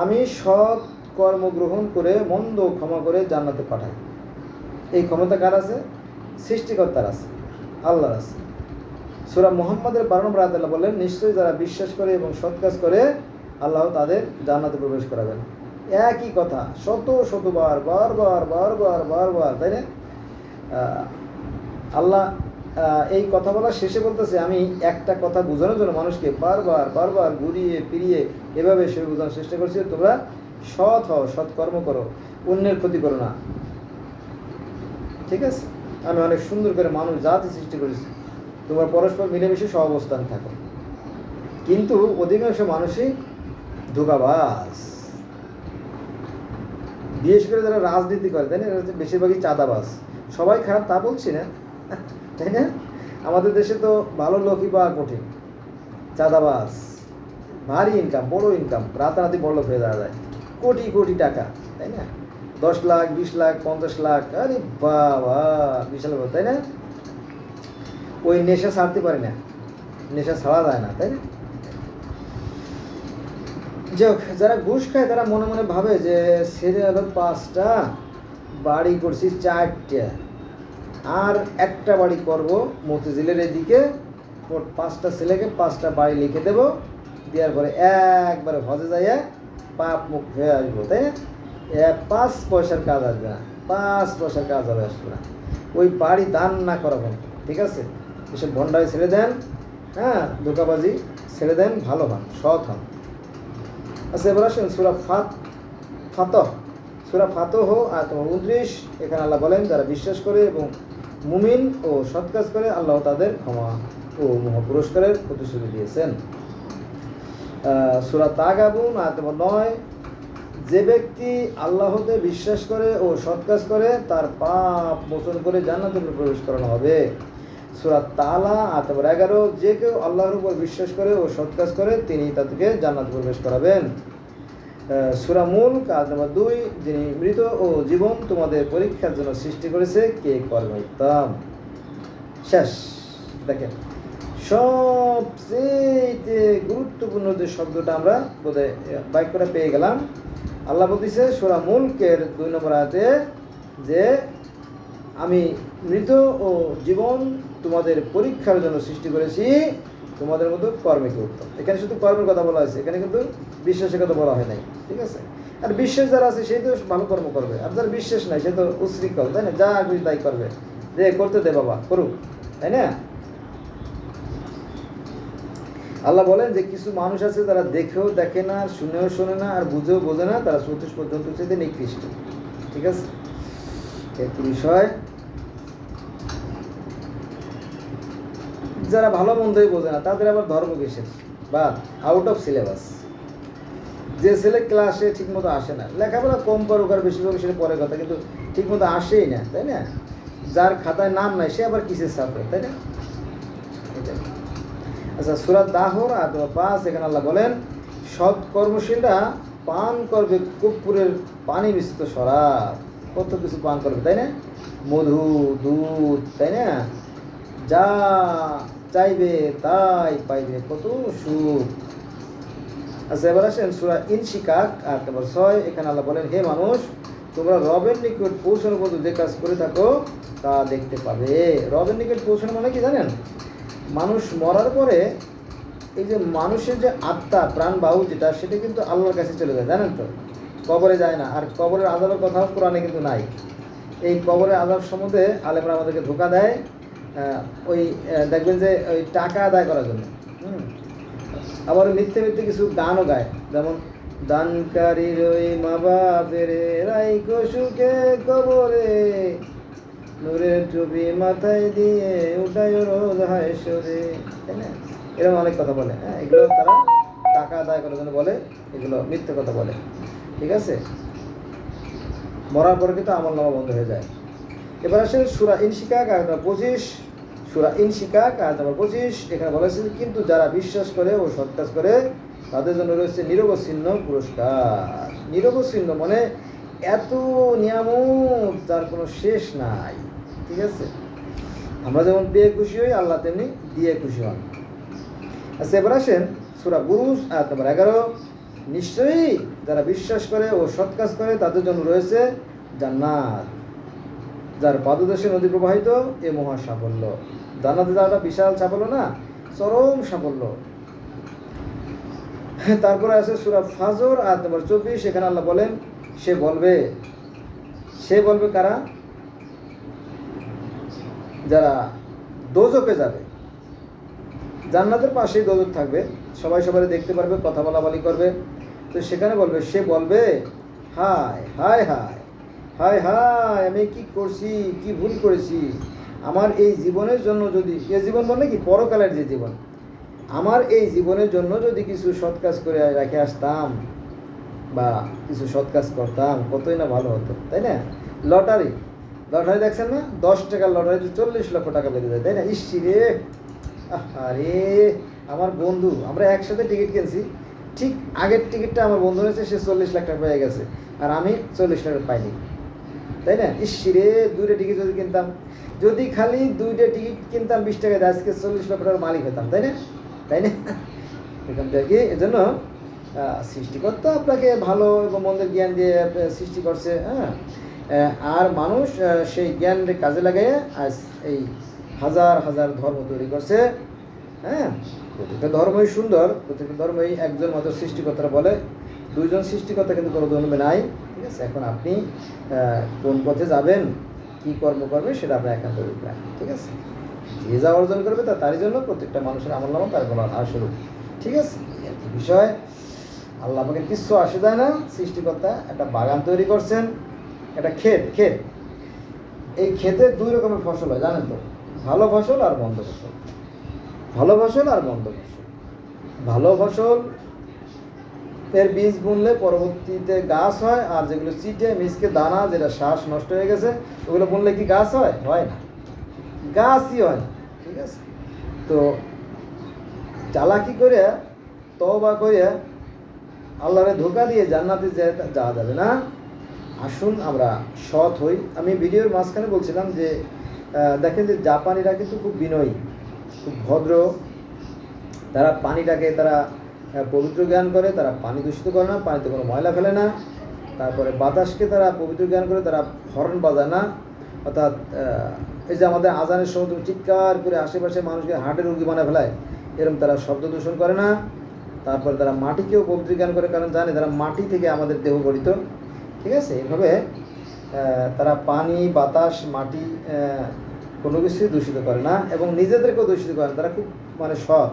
আমি সৎ কর্ম গ্রহণ করে মন্দ ক্ষমা করে জান্নাতে পাঠাই। এই ক্ষমতা কার আছে? সৃষ্টিকর্তার আছে, আল্লাহর আছে। সূরা মুহাম্মাদের 12 নম্বর আয়াতে আল্লাহ বললেন নিশ্চয়ই যারা বিশ্বাস করে এবং সৎ কাজ করে আল্লাহ তাদের জান্নাতে প্রবেশ করাবেন। একই কথা শতবার বারবার, তাই না? আল্লাহ এই কথা বলা শেষে বলতেছে আমি একটা কথা বোঝানোর জন্য মানুষকে বারবার ঘুরিয়ে ফিরিয়ে এভাবে সে বোঝানোর চেষ্টা করছি, তোমরা সৎ হও, সৎ কর্ম করো, অন্যের ক্ষতি করো না। ঠিক আছে? আমি অনেক সুন্দর করে মানুষ জাতি সৃষ্টি করেছি, তোমরা পরস্পর মিলেমিশে সহাবস্থান থাকো। কিন্তু অধিকাংশ মানুষই ধোঁকাবাজ। বিশেষ করে যারা রাজনীতি করে, তাই না, এরা বেশিরভাগই চাঁদাবাজ। সবাই খারাপ তা বলছি না, তাই না? আমাদের দেশে তো ভালো লোকই পাওয়া কঠিন। চাঁদাবাজ, ভারী ইনকাম, বড় ইনকাম, রাতারাতি বড় লোক হয়ে যাওয়া যায়, কোটি টাকা, তাই না? 10 লাখ 20 লাখ 50 লাখ, আরে বাবা বিশাল ব্যাপার, তাই না? ওই নেশা ছাড়তে পারি না, নেশা ছাড়া যায় না, তাই না? যারা ঘুষ খায় তারা মনে মনে ভাবে যে ছেলে হলো 5টা, বাড়ি করছি 4টা, আর একটা বাড়ি করব মতিঝিলের এদিকে, মোট 5টা ছেলেকে 5টা বাড়ি লিখে দেব, দেওয়ার পরে একবারে হজে যাইয়া পাপ মুখ হয়ে আসবো, তাই না? 5 পয়সার কাজ আসবে না, 5 পয়সার কাজ হবে আসবে না, ওই বাড়ি দান না করা পর্যন্ত। ঠিক আছে? এসব ভণ্ডারি ছেড়ে দেন, হ্যাঁ, ধোঁকাবাজি ছেড়ে দেন, ভালো হন, সৎ হন। আচ্ছা, এবার আসেন সূরা ফাতহ। সূরা ফাতহ আয়াত নম্বর 29। এখানে আল্লাহ বলেন, যারা বিশ্বাস করে এবং মুমিন ও সৎ কাজ করে আল্লাহ তাদের ক্ষমা ও মহা পুরস্কারের প্রতিশ্রুতি দিয়েছেন। সূরা তাগাবুন আয়াত নম্বর 9। যে ব্যক্তি আল্লাহতে বিশ্বাস করে ও সৎ কাজ করে তার পাপ মোচন করে জান্নাতে প্রবেশ করানো হবে। সূরা তালা আয়াত নম্বর 11। যে কেউ আল্লাহর উপর বিশ্বাস করে ও সৎ কাজ করে তিনি তাদেরকে জান্নাতে প্রবেশ করাবেন। সূরা মুলক আয়াত নম্বর 2। যিনি মৃত ও জীবন তোমাদের পরীক্ষার জন্য সৃষ্টি করেছে, কে করবে উত্তম। শেষ। দেখেন, সবচেয়ে গুরুত্বপূর্ণ যে শব্দটা আমরা বোধহয় বাক্যটা পেয়ে গেলাম। আল্লাহ বলতেছে সূরা মুলকের 2 নম্বর আয়াতে যে আমি মৃত ও জীবন তোমাদের পরীক্ষার জন্য সৃষ্টি করেছি, তোমাদের মতো কর্মকে উত্তম। এখানে শুধু কর্মের কথা বলা হয়েছে, এখানে কিন্তু বিশ্বাসের কথা বলা হয় নাই, ঠিক আছে? আর বিশ্বাস যারা আছে সেই তো ভালো কর্ম করবে, আর যার বিশ্বাস নাই সে তো উশৃঙ্খল, তাই না? যা খুশি তাই করবে, যে করতে দে বাবা, করুক, তাই না? আল্লাহ বলেন যে কিছু মানুষ আছে যারা দেখেও দেখে না, শুনেও শোনে না, আর বুঝেও বোঝে না, তারা চতুষ পর্যন্ত চেয়ে নিকৃষ্ট, ঠিক আছে? একটি বিষয়, যারা ভালো মন্দই বোঝে না তাদের আবার ধর্ম কিসের, বা আউট অফ সিলেবাস। যে ছেলে ক্লাসে ঠিকমতো আসে না, লেখাপড়া কম করুক আর বেশি করুক সেটা পরে কথা, কিন্তু ঠিকমতো আসেই না, তাই না? যার খাতায় নাম নাই সে আবার কিসের ছাত্র, তাই না? আচ্ছা, সূরা দাহর আয়াত 5। এখানে আল্লাহ বলেন সৎ কর্মশীলরা পান করবে কর্পূরের পানি মিশ্রিত শরাব। কত কিছু পান করবে, তাই না? মধু, দুধ, তাই না? যা চাইবে তাই পাইবে, কত সুখ। আচ্ছা, এবার আসেন সূরা ইনশিকাক আয়াত নম্বর 6। এখানে আল্লাহ বলেন, হে মানুষ, তোমরা রবের নিকট পৌঁছানোর মতো যে কাজ করে থাকো তা দেখতে পাবে। রবের নিকট পৌঁছানো মানে কি জানেন? মানুষ মরার পরে এই যে মানুষের যে আত্মা, প্রাণবাহু যেটা, সেটা কিন্তু আল্লাহর কাছে চলে যায়, জানেন তো? কবরে যায় না। আর কবরের আযাবের কথাও কোরআনে কিন্তু নাই। এই কবরের আযাব সম্বন্ধে আলেমরা আমাদেরকে ধোঁকা দেয়, ওই দেখবেন যে ওই টাকা আদায় করার জন্য। আবার মিথ্যে মিথ্যে কিছু গানও গায়, যেমন দানকারীর ওই মা বাপের রাইকো সুখে কবরে, নূরের টুপি মাথায় দিয়ে উঠায় রোজ হায়শরে, তাই না? এরকম অনেক কথা বলে। হ্যাঁ, এগুলো তারা টাকা আদায় করার জন্য বলে, এগুলো মিথ্যে কথা বলে, ঠিক আছে? মরার পরে কিন্তু আমলনামা বন্ধ হয়ে যায়। এবার আসে সূরা ইনশিকাক আয়াত নম্বর 25। সূরা ইনশিকাক আয়াত নম্বর 25। এখানে বলেছে, কিন্তু যারা বিশ্বাস করে ও সৎ কাজ করে তাদের জন্য রয়েছে নিরবচ্ছিন্ন পুরস্কার। নিরবচ্ছিন্ন মানে এত নিয়ামত যার কোনো শেষ নাই, ঠিক আছে? আমরা যেমন পেয়ে খুশি হই, আল্লাহ তেমনি দিয়ে খুশি হন। আচ্ছা, এবার আসেন সূরা বুরুজ আয়াত নম্বর 11। নিশ্চয়ই যারা বিশ্বাস করে ও সৎ কাজ করে তাদের জন্য রয়েছে জান্নাত, যার পাদদেশে নদী প্রবাহিত, এ মহা সাফল্য। জান্নাতে যাওয়াটা বিশাল সাফল্য না, চরম সাফল্য। তারপরে আছে সূরা ফাজর আয়াত নম্বর 24। এখানে আল্লাহ বলেন, সে বলবে কারা? যারা দোজখে যাবে। জান্নাতের পাশেই দোজখ থাকবে, সবাই সবাই দেখতে পারবে, কথা বলাবলি করবে। তো সেখানে বলবে, সে বলবে, হায় হায় হায় হায় হায়, আমি কি করছি, কি ভুল করেছি। আমার এই জীবনের জন্য যদি, এ জীবন বলে কি পরকালের যে জীবন, আমার এই জীবনের জন্য যদি কিছু সৎ কাজ করে রেখে আসতাম বা কিছু সৎ কাজ করতাম, কতই না ভালো হতো, তাই না? লটারি দেখছেন না? 10 টাকার লটারিতে 40 লক্ষ টাকা বেঁধে যায়, তাই না? ইসি রে, আরে আমার বন্ধু, আমরা একসাথে টিকিট কিনছি, ঠিক আগের টিকিটটা আমার বন্ধু হয়েছে, সে 40 লাখ টাকা পেয়ে গেছে, আর আমি 40 টাকা পাইনি, তাই না? ইসি রে, 2টা টিকিট যদি কিনতাম, যদি খালি 2টা টিকিট কিনতাম 20 টাকায়, আজকে 40 লক্ষ টাকার মালিক হতাম, তাই না? এখান থেকে এজন্য সৃষ্টিকর্তা আপনাকে ভালো এবং মন্দের জ্ঞান দিয়ে সৃষ্টি করছে, হ্যাঁ। আর মানুষ সেই জ্ঞান কাজে লাগিয়ে আজ এই হাজার হাজার ধর্ম তৈরি করছে, হ্যাঁ। প্রত্যেকটা ধর্মই সুন্দর, প্রত্যেকটা ধর্মই একজন মাত্র সৃষ্টিকর্তারা বলে, 2জন সৃষ্টিকর্তা কিন্তু কোনো ধর্মে নাই, ঠিক আছে? এখন আপনি কোন পথে যাবেন, কি কর্ম করবেন, সেটা আপনার একান্ত অভিপ্রায়, ঠিক আছে? যে যা অর্জন করবে তারই জন্য প্রত্যেকটা মানুষের আমলনামা তার বলার আসরূপ। ঠিক আছে, এই আর কি বিষয়। আল্লাহ পাকের কিছু আসে যায় না। সৃষ্টিকর্তা একটা বাগান তৈরি করছেন, একটা ক্ষেত। এই ক্ষেতে দুই রকমের ফসল হয় জানেন তো, ভালো ফসল আর মন্দ ফসল। ভালো ফসল আর মন্দ ফসল। ভালো ফসল এর বীজ বুনলে পরবর্তীতে গাছ হয়, আর যেগুলো চিটে মিসকে দানা, যেটা শ্বাস নষ্ট হয়ে গেছে, ওগুলো বুনলে কি গাছ হয়? হয় না, গাছই হয় না। ঠিক আছে, তো চালাকি করে তওবা করে আল্লাহরে ধোঁকা দিয়ে জান্নাতে যাওয়া যাবে না। আসুন আমরা সৎ হই। আমি ভিডিওর মাঝখানে বলছিলাম যে দেখেন যে জাপানিরা কিন্তু খুব বিনয়ী, খুব ভদ্র। তারা পানিটাকে তারা পবিত্র জ্ঞান করে, তারা পানি দূষিত করে না, পানিতে কোনো ময়লা ফেলে না। তারপরে বাতাসকে তারা পবিত্র জ্ঞান করে, তারা হর্ন বাজায় না। অর্থাৎ এই যে আমাদের আজানের সময় তুমি চিৎকার করে আশেপাশে মানুষকে হার্টের রোগী বানায় ফেলায়, এরকম তারা শব্দ দূষণ করে না। তারপরে তারা মাটিকেও পবিত্র জ্ঞান করে, কারণ জানে তারা মাটি থেকে আমাদের দেহ গঠিত। ঠিক আছে, এভাবে তারা পানি, বাতাস, মাটি কোনো কিছুই দূষিত করে না এবং নিজেদেরকেও দূষিত করে না। তারা খুব মানে সৎ,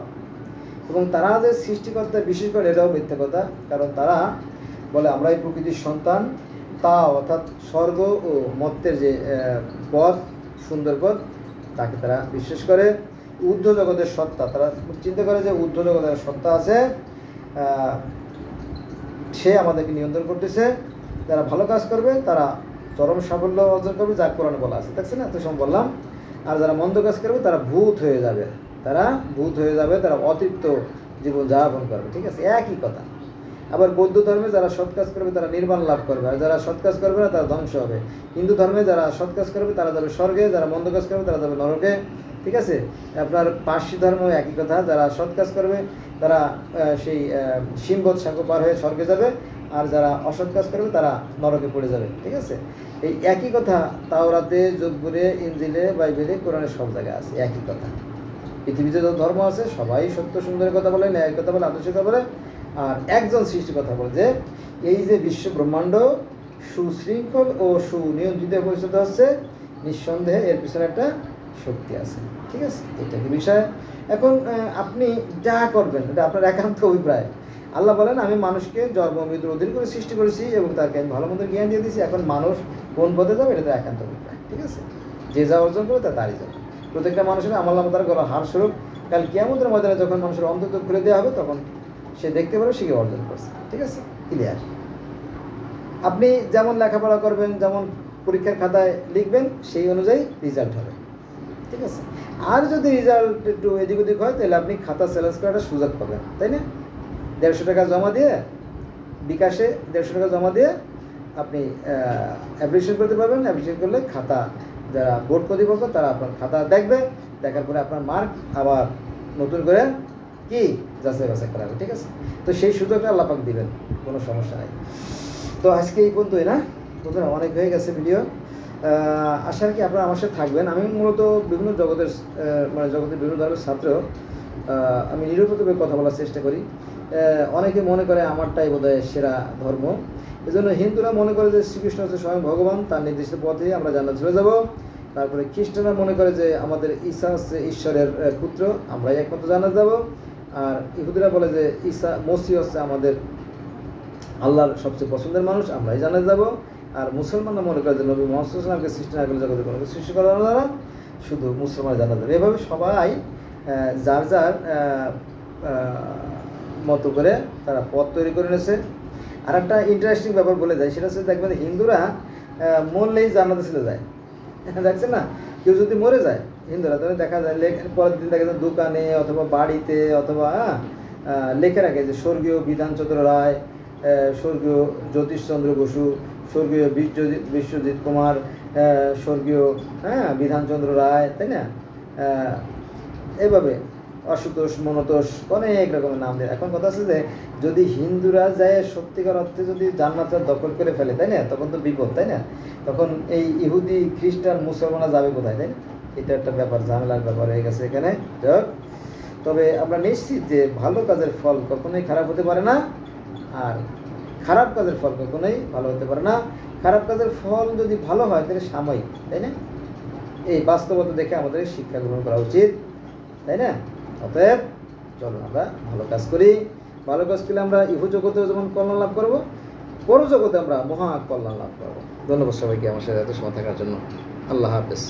এবং তারা যে সৃষ্টিকর্তা বিশেষ করে এটাও মিথ্যা কথা। কারণ তারা বলে আমরা এই প্রকৃতির সন্তান, তা অর্থাৎ স্বর্গ ও মর্ত্যের যে পথ, সুন্দর পথ, তাকে তারা বিশ্বাস করে। ঊর্ধ্ব জগতের সত্তা, তারা চিন্তা করে যে ঊর্ধ্ব জগতের সত্তা আছে, সে আমাদেরকে নিয়ন্ত্রণ করতেছে। যারা ভালো কাজ করবে তারা চরম সাফল্য অর্জন করবে, যা কোরআনে বলা আছে, দেখছেন না? এত সময় বললাম। আর যারা মন্দ কাজ করবে তারা ভূত হয়ে যাবে, তারা অতৃপ্ত জীবন যাপন করবে। ঠিক আছে, একই কথা। আবার বৌদ্ধ ধর্মে যারা সৎ কাজ করবে তারা নির্বাণ লাভ করবে, আর যারা সৎ কাজ করবে না তারা ধ্বংস হবে। হিন্দু ধর্মে যারা সৎ কাজ করবে তারা যাবে স্বর্গে, যারা মন্দ কাজ করবে তারা যাবে নরকে। ঠিক আছে, আপনার পার্সি ধর্মেও একই কথা। যারা সৎ কাজ করবে তারা সেই সিংবৎ সাঁকো পার হয়ে স্বর্গে যাবে, আর যারা অসৎ কাজ করবে তারা নরকে পড়ে যাবে। ঠিক আছে, এই একই কথা তাওরাতে, জব্বুরে, ইনজিলে, বাইবেলে, কোরআনে সব জায়গায় আছে একই কথা। পৃথিবীতে যত ধর্ম আছে সবাই সত্য সুন্দরের কথা বলে, ন্যায়ের কথা বলে, আদর্শের কথা বলে, আর একজন সৃষ্টির কথা বলে যে এই যে বিশ্ব ব্রহ্মাণ্ড সুশৃঙ্খল ও সুনিয়ন্ত্রিত পরিস্থিতি হচ্ছে, নিঃসন্দেহে এর পিছনে একটা শক্তি আছে। ঠিক আছে, এটা কি বিষয়। এখন আপনি যা করবেন এটা আপনার একান্ত অভিপ্রায়। আল্লাহ বলেন আমি মানুষকে জন্ম মৃত্যুর অধীন করে সৃষ্টি করেছি এবং তাকে আমি ভালো মন্দ জ্ঞান দিয়ে দিয়েছি। এখন মানুষ কোন পথে যাবে এটা তার একান্ত অভিপ্রায়। ঠিক আছে, যে যা অর্জন করবে তারই যাবে। প্রত্যেকটা মানুষের আমল তার গলা হার স্বরূপ কাল কিয়ামতের ময়দানে যখন মানুষের অন্তত খুলে দেওয়া হবে তখন সে দেখতে পারবে সে কি অর্জন করছে। ঠিক আছে, ক্লিয়ার। আপনি যেমন লেখাপড়া করবেন, যেমন পরীক্ষার খাতায় লিখবেন, সেই অনুযায়ী রেজাল্ট হবে। ঠিক আছে, আর যদি রেজাল্ট একটু এদিক ওদিক হয় তাহলে আপনি খাতা চ্যালেঞ্জ করাটা সুযোগ পাবেন, তাই না? 150 টাকা জমা দিয়ে, বিকাশে 150 টাকা জমা দিয়ে আপনি অ্যাপ্লিকেশন করতে পারবেন। অ্যাপ্লিকেশন করলে খাতা, যারা বোর্ড কর্তৃপক্ষ তারা আপনার খাতা দেখবে, দেখার পরে আপনার মার্ক আবার নতুন করে কি যাচাই বাছাই করা হবে। ঠিক আছে, তো সেই সুযোগটা আল্লাহ পাক দিবেন, কোনো সমস্যা নাই। তো আজকে এই পর্যন্তই না, বন্ধুরা অনেক হয়ে গেছে ভিডিও। আশা রাখি আপনারা আমার সাথে থাকবেন। আমি মূলত বিভিন্ন জগতের বিভিন্ন ধরনের ছাত্র, আমি নিরপেক্ষভাবে কথা বলার চেষ্টা করি। অনেকে মনে করে আমারটাই বোধহয় সেরা ধর্ম। এজন্য হিন্দুরা মনে করে যে শ্রীকৃষ্ণ হচ্ছে স্বয়ং ভগবান, তার নির্দিষ্ট পথে আমরা জান্নাতে চলে যাব। তারপরে খ্রিস্টানরা মনে করে যে আমাদের ঈসা হচ্ছে ঈশ্বরের পুত্র, আমরাই একমাত্র জান্নাতে যাব। আর ইহুদিরা বলে যে মসিহ হচ্ছে আমাদের আল্লাহর সবচেয়ে পছন্দের মানুষ, আমরাই জান্নাতে যাব। আর মুসলমানরা মনে করে যে নবী মুহাম্মদ সাল্লাল্লাহু আলাইহি ওয়াসাল্লামকে সৃষ্টি না করলে জগতে কোনো কিছু সৃষ্টি করা না, শুধু মুসলমান জান্নাতে যাবে। এভাবে সবাই যার যার মতো করে তারা পথ তৈরি করে নিয়েছে। আর একটা ইন্টারেস্টিং ব্যাপার বলে যায়, সেটা হচ্ছে দেখবেন হিন্দুরা মরলেই জান্নাতে চলে যায়। দেখছেন না, কেউ যদি মরে যায় হিন্দুরা, তাহলে দেখা যায় পরের দিন দেখা যায় দোকানে অথবা বাড়িতে অথবা লেখে রাখে যে স্বর্গীয় বিধানচন্দ্র রায়, স্বর্গীয় জ্যোতিষচন্দ্র বসু, স্বর্গীয় বিশ্বজিৎ কুমার, স্বর্গীয় বিধানচন্দ্র রায়, তাই না? এভাবে অশুতোষ, মনতোষ, অনেক রকমের নাম দেয়। এখন কথা আছে যে যদি হিন্দুরা যায় সত্যিকার অর্থে যদি জান্নাতটা দখল করে ফেলে, তাই না, তখন তো বিপদ, তাই না? তখন এই ইহুদি, খ্রিস্টান, মুসলমানরা যাবে কোথায়, তাই না? এটা একটা ব্যাপার, ঝামেলার ব্যাপার হয়ে গেছে এখানে। যাক, তবে আমরা নিশ্চিত যে ভালো কাজের ফল কখনোই খারাপ হতে পারে না, আর খারাপ কাজের ফল কখনোই ভালো হতে পারে না। খারাপ কাজের ফল যদি ভালো হয় তাহলে সাময়িক, তাই না? এই বাস্তবতা দেখে আমাদের শিক্ষা গ্রহণ করা উচিত, তাই না? অতএব চলো আমরা ভালো কাজ করি। ভালো কাজ করলে আমরা ইহ জগতেও যেমন কল্যাণ লাভ করবো, পরজগতে আমরা মহা কল্যাণ লাভ করবো। ধন্যবাদ সবাইকে আমার সাথে এত সময় থাকার জন্য। আল্লাহ হাফেজ।